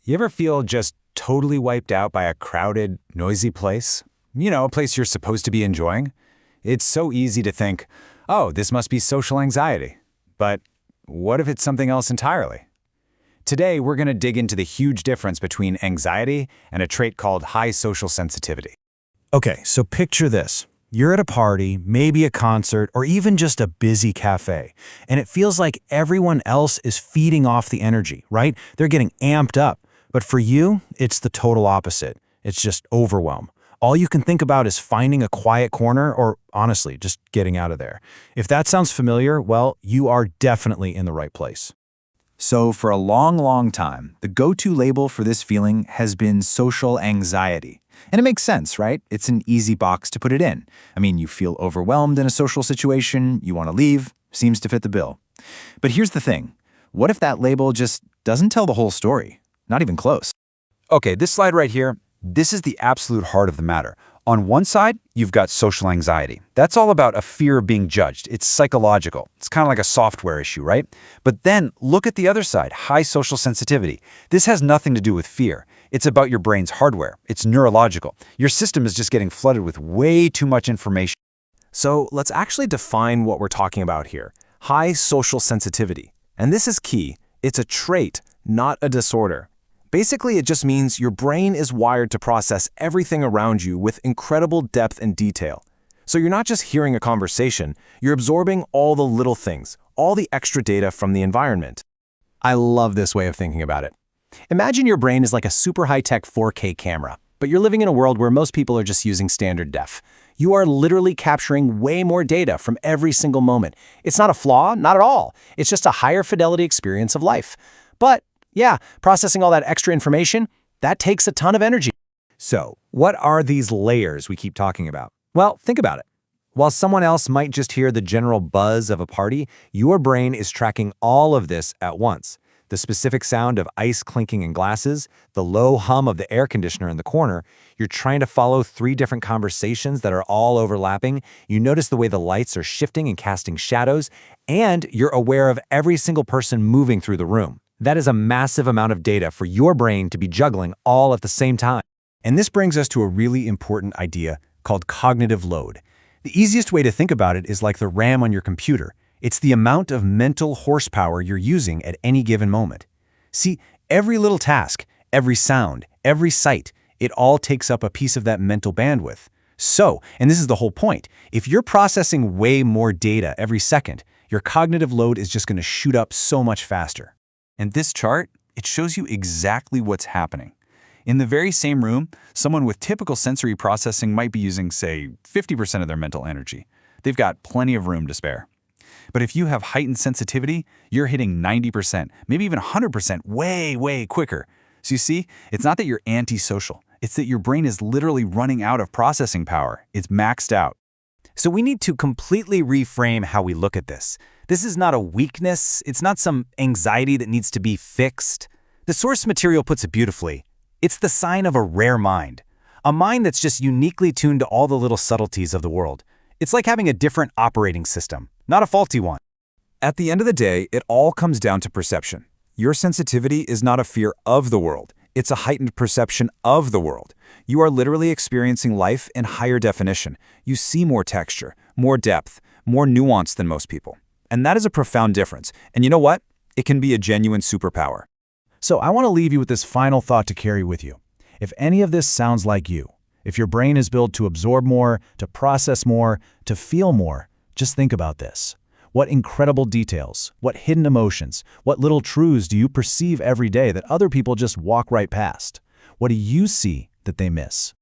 You ever feel just totally wiped out by a crowded, noisy place? You know, a place you're supposed to be enjoying? It's so easy to think, oh, this must be social anxiety. But what if it's something else entirely? Today, we're going to dig into the huge difference between anxiety and a trait called high social sensitivity. Okay, so picture this. You're at a party, maybe a concert, or even just a busy cafe, and it feels like everyone else is feeding off the energy, right? They're getting amped up. But for you, it's the total opposite. It's just overwhelm. All you can think about is finding a quiet corner or, honestly, just getting out of there. If that sounds familiar, well, you are definitely in the right place. So for a long time, the go-to label for this feeling has been social anxiety. And it makes sense, right? It's an easy box to put it in. I mean, you feel overwhelmed in a social situation, you want to leave, seems to fit the bill. But here's the thing. What if that label just doesn't tell the whole story? Not even close. Okay, this slide right here, this is the absolute heart of the matter. On one side, you've got social anxiety. That's all about a fear of being judged. It's psychological. It's kind of like a software issue, right? But then look at the other side, high social sensitivity. This has nothing to do with fear. It's about your brain's hardware. It's neurological. Your system is just getting flooded with way too much information. So let's actually define what we're talking about here. High social sensitivity. And this is key. It's a trait, not a disorder. Basically, it just means your brain is wired to process everything around you with incredible depth and detail. So you're not just hearing a conversation, you're absorbing all the little things, all the extra data from the environment. I love this way of thinking about it. Imagine your brain is like a super high-tech 4K camera, but you're living in a world where most people are just using standard def. You are literally capturing way more data from every single moment. It's not a flaw, not at all. It's just a higher fidelity experience of life. But yeah, processing all that extra information, that takes a ton of energy. So, what are these layers we keep talking about? Well, think about it. While someone else might just hear the general buzz of a party, your brain is tracking all of this at once. The specific sound of ice clinking in glasses, the low hum of the air conditioner in the corner. You're trying to follow 3 different conversations that are all overlapping. You notice the way the lights are shifting and casting shadows, and you're aware of every single person moving through the room. That is a massive amount of data for your brain to be juggling all at the same time. And this brings us to a really important idea called cognitive load. The easiest way to think about it is like the RAM on your computer. It's the amount of mental horsepower you're using at any given moment. See, every little task, every sound, every sight, it all takes up a piece of that mental bandwidth. So, and this is the whole point, if you're processing way more data every second, your cognitive load is just going to shoot up so much faster. And this chart, it shows you exactly what's happening. In the very same room, someone with typical sensory processing might be using, say, 50% of their mental energy. They've got plenty of room to spare. But if you have heightened sensitivity, you're hitting 90%, maybe even 100% way quicker. So you see, it's not that you're antisocial. It's that your brain is literally running out of processing power. It's maxed out. So we need to completely reframe how we look at this. This is not a weakness. It's not some anxiety that needs to be fixed. The source material puts it beautifully. It's the sign of a rare mind. A mind that's just uniquely tuned to all the little subtleties of the world. It's like having a different operating system, not a faulty one. At the end of the day, it all comes down to perception. Your sensitivity is not a fear of the world. It's a heightened perception of the world. You are literally experiencing life in higher definition. You see more texture, more depth, more nuance than most people. And that is a profound difference. And you know what? It can be a genuine superpower. So I want to leave you with this final thought to carry with you. If any of this sounds like you, if your brain is built to absorb more, to process more, to feel more, just think about this. What incredible details, what hidden emotions, what little truths do you perceive every day that other people just walk right past? What do you see that they miss?